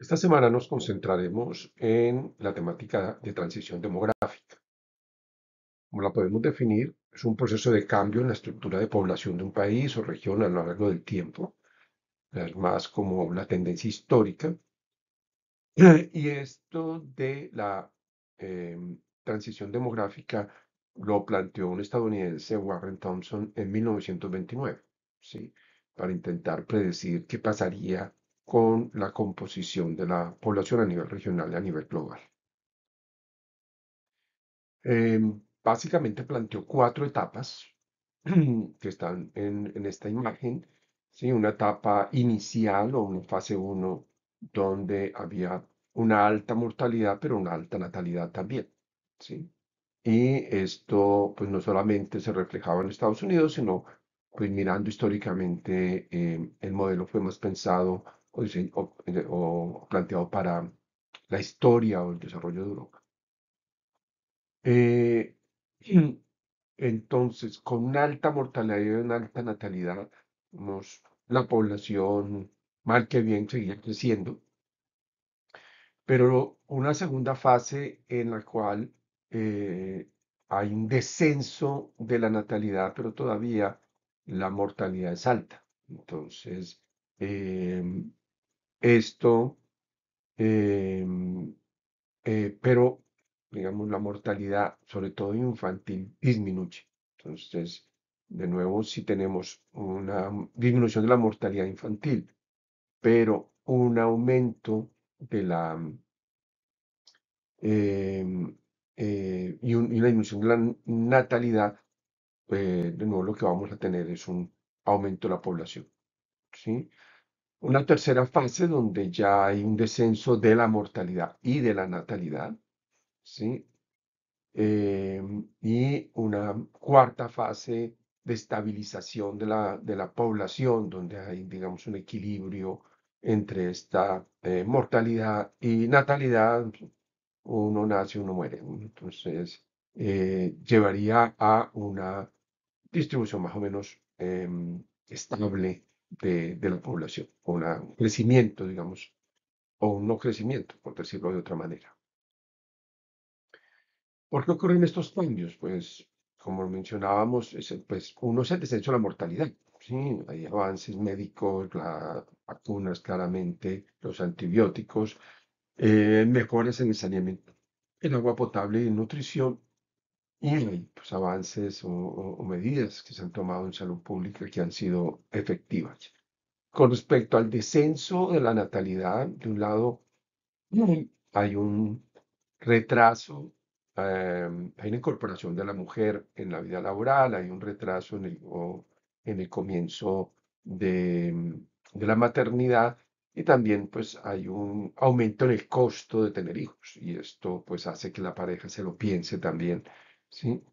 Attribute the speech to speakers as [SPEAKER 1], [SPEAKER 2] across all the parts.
[SPEAKER 1] Esta semana nos concentraremos en la temática de transición demográfica. Como la podemos definir, es un proceso de cambio en la estructura de población de un país o región a lo largo del tiempo. Es más como la tendencia histórica. Y esto de la transición demográfica lo planteó un estadounidense, Warren Thompson, en 1929, ¿sí? Para intentar predecir qué pasaría con la composición de la población a nivel regional y a nivel global. Básicamente planteó cuatro etapas que están en esta imagen, ¿sí? Una etapa inicial o una fase uno donde había una alta mortalidad, pero una alta natalidad también, ¿sí? Y esto, pues no solamente se reflejaba en Estados Unidos, sino, pues mirando históricamente, el modelo fue más pensado o planteado para la historia o el desarrollo de Europa. Eh, entonces, con una alta mortalidad y una alta natalidad, la población, mal que bien, seguía creciendo, pero una segunda fase en la cual eh, hay un descenso de la natalidad, pero todavía la mortalidad es alta. Entonces, em, esto, em, pero, digamos, la mortalidad, sobre todo infantil, disminuye. Entonces, de nuevo, si tenemos una disminución de la mortalidad infantil, pero un aumento de la em, y una disminución de la natalidad, de nuevo lo que vamos a tener es un aumento de la población, ¿sí? Una tercera fase donde ya hay un descenso de la mortalidad y de la natalidad, ¿sí? Y una cuarta fase de estabilización de la población, donde hay, digamos, un equilibrio entre esta mortalidad y natalidad. Uno nace, uno muere. Entonces, llevaría a una distribución más o menos estable de la población, o un crecimiento, digamos, o un no crecimiento, por decirlo de otra manera. ¿Por qué ocurren estos cambios? Pues, como mencionábamos, pues, uno es el descenso de la mortalidad. Sí, hay avances médicos, las vacunas, claramente, los antibióticos, mejoras en el saneamiento, el agua potable y nutrición, y hay pues, avances o medidas que se han tomado en salud pública que han sido efectivas. Con respecto al descenso de la natalidad, de un lado, hay un retraso, hay una incorporación de la mujer en la vida laboral, hay un retraso en el comienzo de la maternidad y también pues hay un aumento en el costo de tener hijos y esto pues hace que la pareja se lo piense también, ¿sí?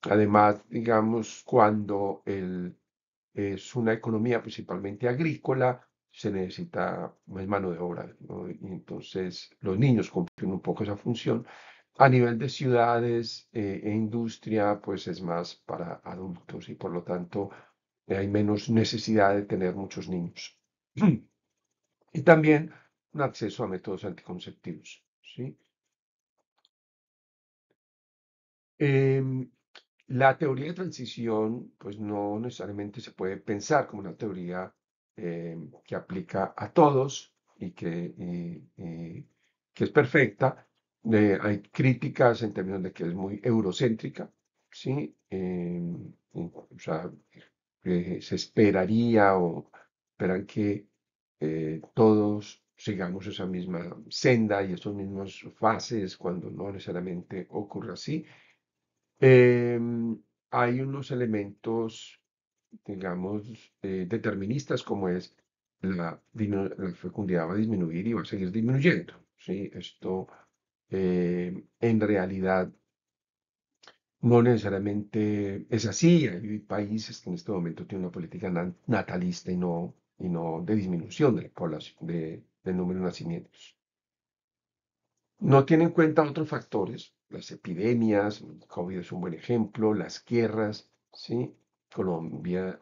[SPEAKER 1] Además, digamos, cuando es una economía principalmente agrícola, se necesita más mano de obra, ¿no? Y entonces los niños cumplen un poco esa función. A nivel de ciudades e industria, pues es más para adultos y por lo tanto hay menos necesidad de tener muchos niños. Y también un acceso a métodos anticonceptivos, ¿sí? Em, la teoría de transición, pues no necesariamente se puede pensar como una teoría que aplica a todos y que es perfecta. Hay críticas en términos de que es muy eurocéntrica, ¿sí? O sea, se esperaría o esperan que todos sigamos esa misma senda y esas mismas fases cuando no necesariamente ocurre así. Hay unos elementos, digamos, deterministas, como es la fecundidad va a disminuir y va a seguir disminuyendo, ¿sí? Esto en realidad no necesariamente es así. Hay países que en este momento tienen una política natalista y no de disminución de la población, del número de nacimientos. No tiene en cuenta otros factores, las epidemias, el COVID es un buen ejemplo, las guerras, ¿sí? Colombia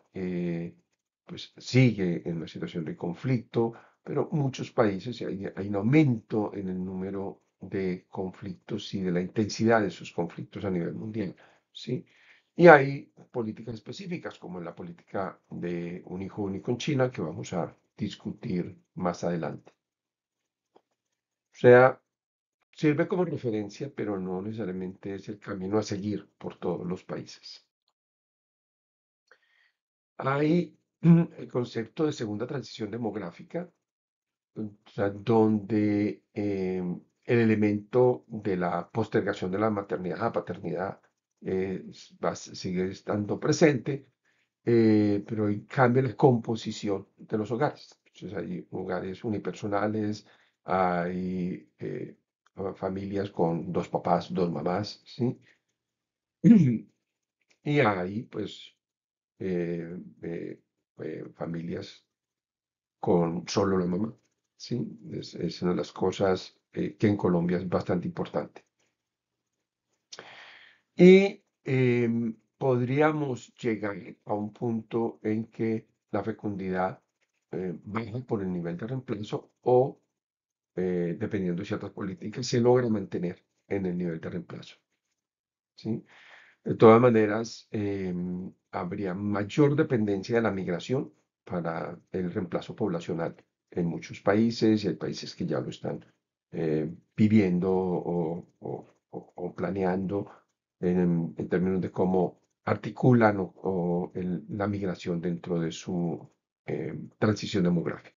[SPEAKER 1] pues sigue en una situación de conflicto, pero muchos países hay un aumento en el número de conflictos y de la intensidad de esos conflictos a nivel mundial, ¿sí? Y hay políticas específicas, como la política de un hijo único en China, que vamos a discutir más adelante. O sea, sirve como referencia, pero no necesariamente es el camino a seguir por todos los países. Hay el concepto de segunda transición demográfica, o sea, donde el elemento de la postergación de la maternidad a la paternidad sigue estando presente, pero cambia la composición de los hogares. Entonces hay hogares unipersonales, hay familias con dos papás, dos mamás, ¿sí? Y hay, pues, eh, eh, familias con solo la mamá, ¿sí? Es una de las cosas que en Colombia es bastante importante. Y podríamos llegar a un punto en que la fecundidad baja por el nivel de reemplazo o, dependiendo de ciertas políticas, se logra mantener en el nivel de reemplazo, ¿sí? De todas maneras, habría mayor dependencia de la migración para el reemplazo poblacional en muchos países y hay países que ya lo están viviendo o planeando en términos de cómo articulan la migración dentro de su transición demográfica.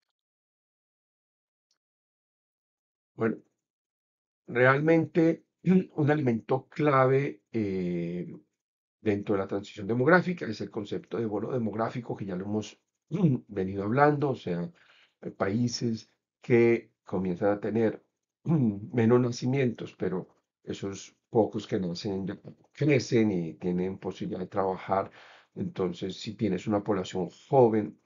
[SPEAKER 1] Bueno, realmente un elemento clave dentro de la transición demográfica es el concepto de bono demográfico, que ya lo hemos venido hablando, o sea, hay países que comienzan a tener menos nacimientos, pero esos pocos que nacen ya crecen y tienen posibilidad de trabajar. Entonces, si tienes una población joven,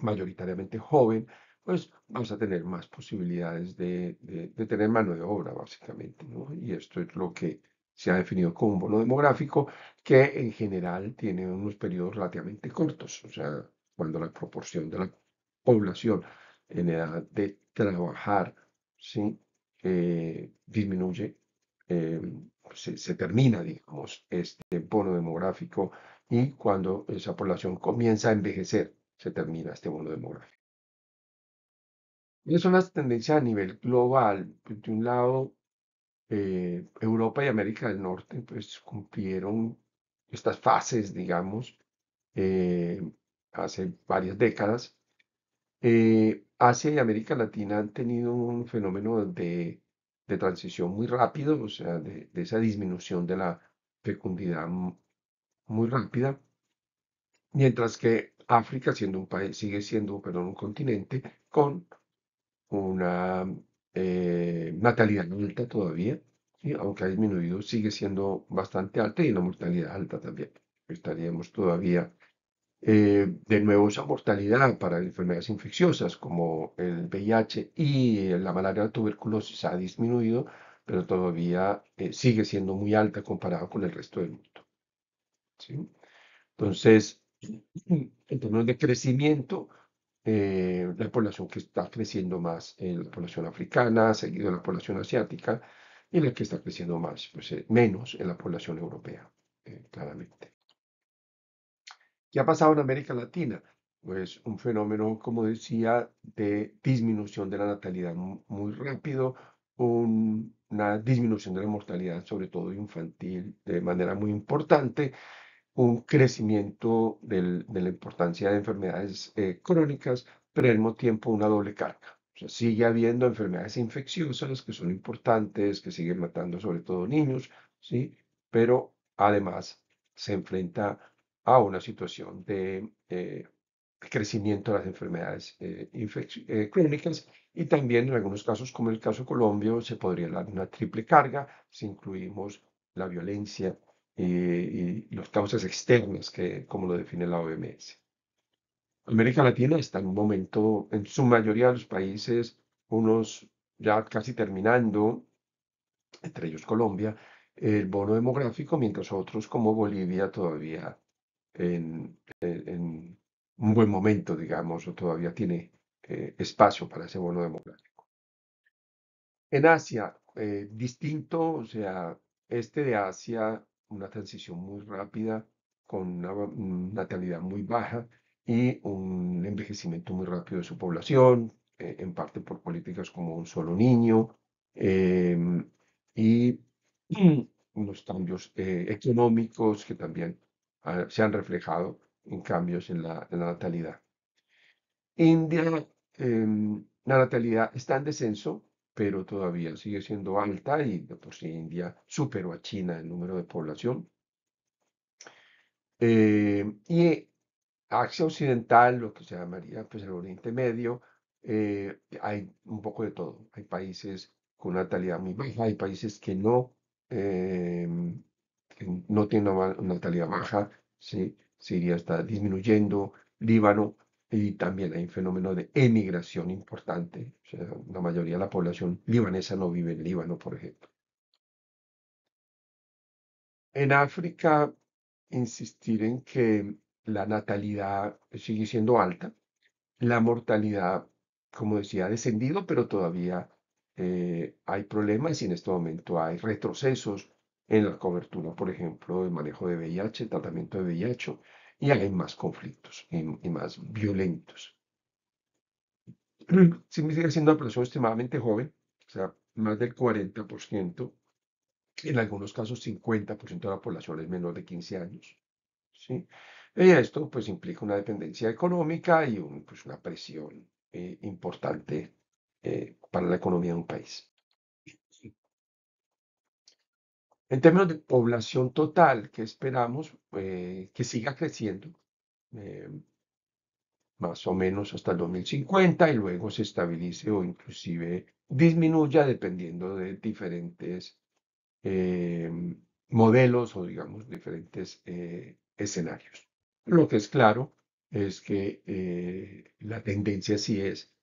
[SPEAKER 1] mayoritariamente joven, pues vamos a tener más posibilidades de tener mano de obra, básicamente, ¿no? Y esto es lo que se ha definido como un bono demográfico, que en general tiene unos periodos relativamente cortos, o sea, cuando la proporción de la población en edad de trabajar, ¿sí? Disminuye, eh, se termina, digamos, este bono demográfico y cuando esa población comienza a envejecer, se termina este bono demográfico. Y son las tendencias a nivel global. Pues, de un lado, Europa y América del Norte pues cumplieron estas fases, digamos, eh, hace varias décadas. Asia y América Latina han tenido un fenómeno de transición muy rápido, o sea, de esa disminución de la fecundidad muy rápida. Mientras que África, siendo un país, sigue siendo, perdón, un continente con una natalidad alta todavía, ¿sí? Aunque ha disminuido, sigue siendo bastante alta y una mortalidad alta también. Estaríamos todavía, de nuevo, esa mortalidad para enfermedades infecciosas como el VIH y la malaria, la tuberculosis ha disminuido, pero todavía sigue siendo muy alta comparado con el resto del mundo, ¿sí? Entonces, en términos de crecimiento, la población que está creciendo más es la población africana, seguido de la población asiática, y la que está creciendo más, pues menos en la población europea, claramente. ¿Qué ha pasado en América Latina? Pues un fenómeno, como decía, de disminución de la natalidad muy rápido, una disminución de la mortalidad, sobre todo infantil, de manera muy importante, un crecimiento de la importancia de enfermedades crónicas, pero al mismo tiempo una doble carga. O sea, sigue habiendo enfermedades infecciosas que son importantes, que siguen matando sobre todo niños, ¿sí? Pero además se enfrenta a una situación de crecimiento de las enfermedades crónicas y también en algunos casos, como en el caso de Colombia, se podría dar una triple carga si incluimos la violencia y las causas externas, que, como lo define la OMS. América Latina está en un momento, en su mayoría de los países, unos ya casi terminando, entre ellos Colombia, el bono demográfico, mientras otros como Bolivia todavía en un buen momento, digamos, o todavía tiene espacio para ese bono demográfico. En Asia, distinto, o sea, este de Asia, una transición muy rápida, con una natalidad muy baja y un envejecimiento muy rápido de su población, en parte por políticas como un solo niño, y unos cambios económicos que también se han reflejado en cambios en la natalidad. India, la natalidad está en descenso, pero todavía sigue siendo alta y de por sí India superó a China en número de población. Y Asia Occidental, lo que se llamaría pues, el Oriente Medio, hay un poco de todo. Hay países con una natalidad muy baja, hay países que no tienen una natalidad baja, ¿sí? Siria está disminuyendo, Líbano, y también hay un fenómeno de emigración importante. O sea, la mayoría de la población libanesa no vive en Líbano, por ejemplo. En África, insistir en que la natalidad sigue siendo alta, la mortalidad, como decía, ha descendido, pero todavía hay problemas y en este momento hay retrocesos en la cobertura, por ejemplo, del manejo de VIH, tratamiento de VIH, y hay más conflictos y más violentos. Sí, sigue siendo una población extremadamente joven, o sea, más del 40%, en algunos casos 50% de la población es menor de 15 años. ¿Sí? Y esto pues implica una dependencia económica y pues, una presión importante para la economía de un país. En términos de población total, que esperamos que siga creciendo, eh, más o menos hasta el 2050 y luego se estabilice o inclusive disminuya dependiendo de diferentes eh, modelos o digamos diferentes escenarios. Lo que es claro es que la tendencia sí es,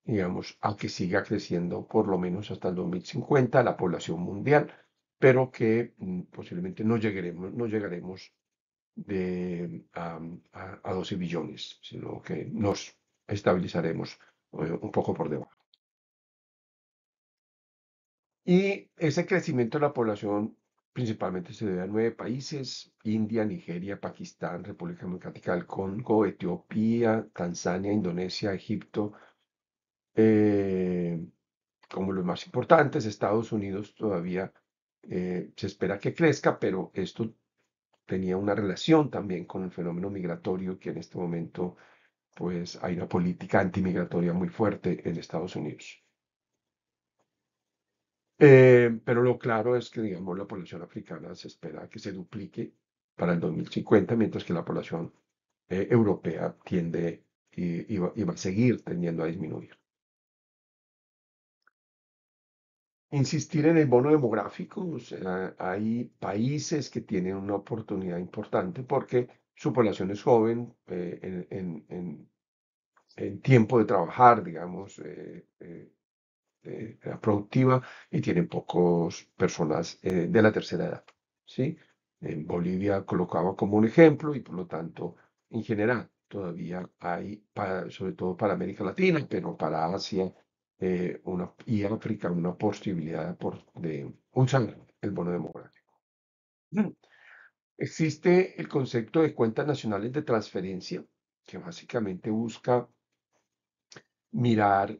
[SPEAKER 1] digamos, a que siga creciendo por lo menos hasta el 2050 la población mundial, pero que posiblemente no llegaremos a 12 billones, sino que nos estabilizaremos un poco por debajo. Y ese crecimiento de la población principalmente se debe a 9 países: India, Nigeria, Pakistán, República Democrática del Congo, Etiopía, Tanzania, Indonesia, Egipto, eh, como los más importantes. Estados Unidos todavía se espera que crezca, pero esto tenía una relación también con el fenómeno migratorio, que en este momento pues hay una política antimigratoria muy fuerte en Estados Unidos. Pero lo claro es que, digamos, la población africana se espera que se duplique para el 2050, mientras que la población europea tiende y va a seguir tendiendo a disminuir. Insistir en el bono demográfico, o sea, hay países que tienen una oportunidad importante porque su población es joven, en tiempo de trabajar, digamos, edad productiva, y tienen pocas personas de la tercera edad, ¿sí? En Bolivia colocaba como un ejemplo y por lo tanto, en general, todavía hay, sobre todo para América Latina, pero para Asia y África, una posibilidad de usar el bono demográfico. Mm. Existe el concepto de cuentas nacionales de transferencia, que básicamente busca mirar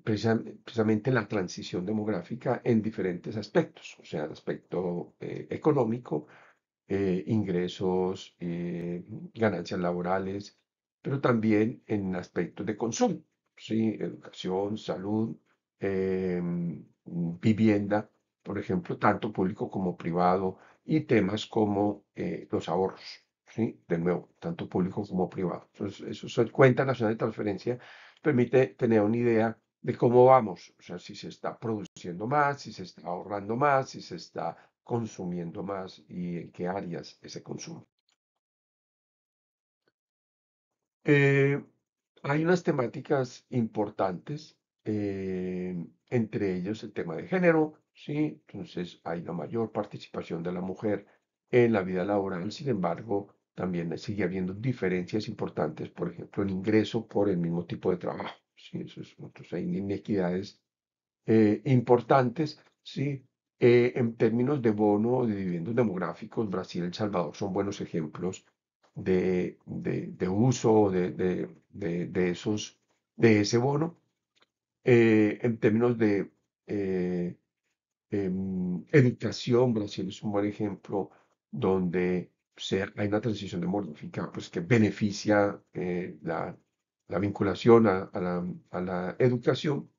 [SPEAKER 1] precisamente la transición demográfica en diferentes aspectos, o sea, el aspecto económico, ingresos, ganancias laborales, pero también en aspectos de consumo, ¿sí? Educación, salud, vivienda, por ejemplo, tanto público como privado, y temas como los ahorros. ¿Sí? De nuevo, tanto público como privado. Entonces, eso es cuenta nacional de transferencia, permite tener una idea de cómo vamos, o sea, si se está produciendo más, si se está ahorrando más, si se está consumiendo más y en qué áreas ese consumo. Eh, Hay unas temáticas importantes, entre ellos el tema de género, ¿sí? Entonces hay una mayor participación de la mujer en la vida laboral. Sin embargo, también sigue habiendo diferencias importantes, por ejemplo, en ingreso por el mismo tipo de trabajo. Sí, entonces hay inequidades importantes, ¿sí? En términos de bono o de dividendos demográficos, Brasil y El Salvador son buenos ejemplos de uso de ese bono. En términos de eh, educación, Brasil es un buen ejemplo donde hay una transición demográfica pues, que beneficia la vinculación a la educación,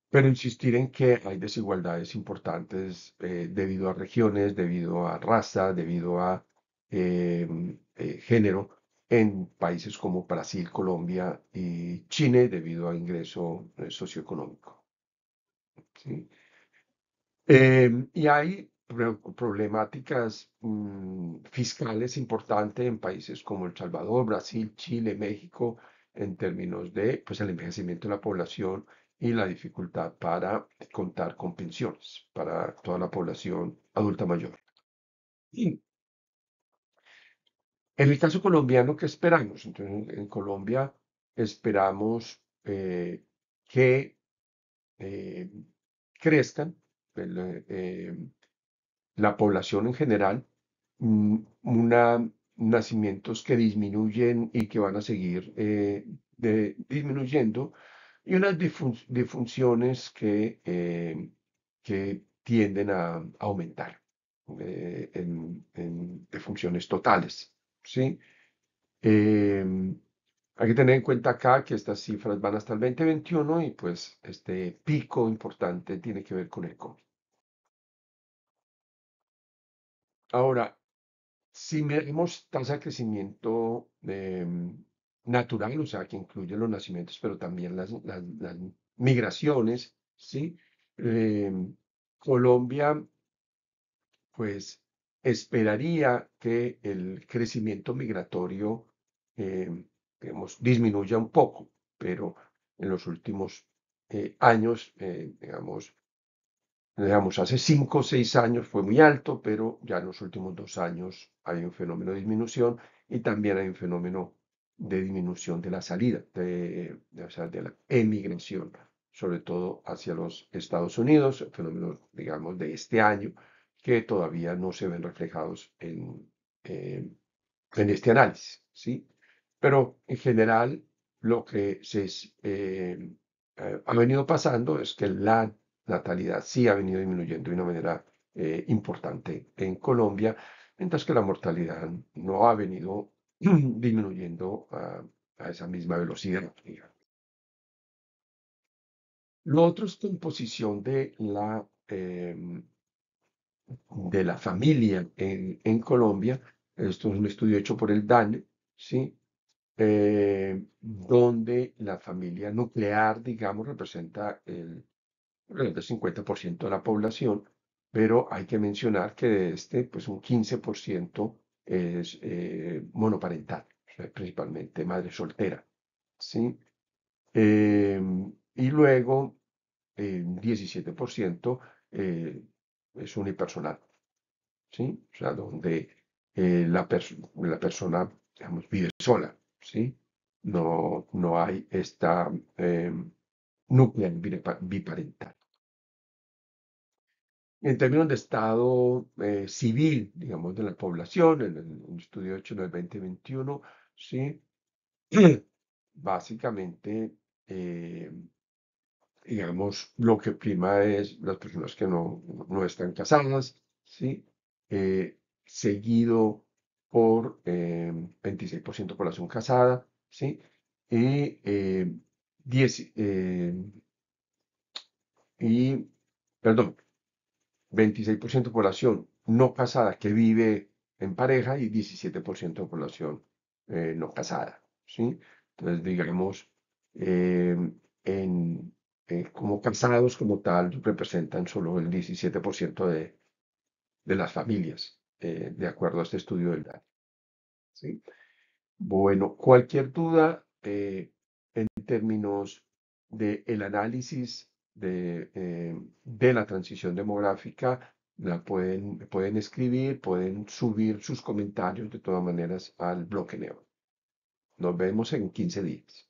[SPEAKER 1] pero insistir en que hay desigualdades importantes debido a regiones, debido a raza, debido a género en países como Brasil, Colombia y Chile, debido a ingreso socioeconómico. ¿Sí? Y hay problemáticas fiscales importantes en países como El Salvador, Brasil, Chile, México, en términos de pues, el envejecimiento de la población y la dificultad para contar con pensiones para toda la población adulta mayor. Y en el caso colombiano, ¿qué esperamos? Entonces, en Colombia esperamos que eh, crezcan la población en general, nacimientos que disminuyen y que van a seguir disminuyendo, y unas disfunciones que tienden a aumentar de funciones totales, ¿sí? Hay que tener en cuenta acá que estas cifras van hasta el 2021 y pues este pico importante tiene que ver con el COVID. Ahora, si medimos tasa de crecimiento natural, o sea, que incluye los nacimientos, pero también las migraciones, ¿sí? Colombia, pues, esperaría que el crecimiento migratorio, digamos, disminuya un poco, pero en los últimos años, digamos, hace 5 o 6 años fue muy alto, pero ya en los últimos 2 años hay un fenómeno de disminución y también hay un fenómeno de disminución de la salida, o sea, de la emigración, sobre todo hacia los Estados Unidos, fenómenos, digamos, de este año que todavía no se ven reflejados eh, en este análisis, ¿sí? Pero en general, lo que ha venido pasando es que la natalidad sí ha venido disminuyendo de una manera importante en Colombia, mientras que la mortalidad no ha venido disminuyendo a esa misma velocidad, digamos. Lo otro es composición de la familia en Colombia. Esto es un estudio hecho por el DANE, ¿sí? Donde la familia nuclear, digamos, representa alrededor del 50% de la población, pero hay que mencionar que de este, pues un 15% es monoparental, o sea, principalmente madre soltera, ¿sí? Y luego, 17% es unipersonal, ¿sí? O sea, donde la persona, digamos, vive sola, ¿sí? No hay esta núcleo biparental. En términos de estado civil, digamos, de la población, en el estudio hecho en el 2021, ¿sí? Básicamente, eh, digamos, lo que prima es las personas que no están casadas, ¿sí? Seguido por 26% población casada, ¿sí? Y, 10, y, perdón, 26% de población no casada que vive en pareja y 17% de población no casada, ¿sí? Entonces, digamos, eh, como casados como tal representan solo el 17% de las familias, de acuerdo a este estudio del DANE, ¿sí? Bueno, cualquier duda en términos del análisis de la transición demográfica, pueden escribir, pueden subir sus comentarios de todas maneras al bloque Neo. Nos vemos en 15 días.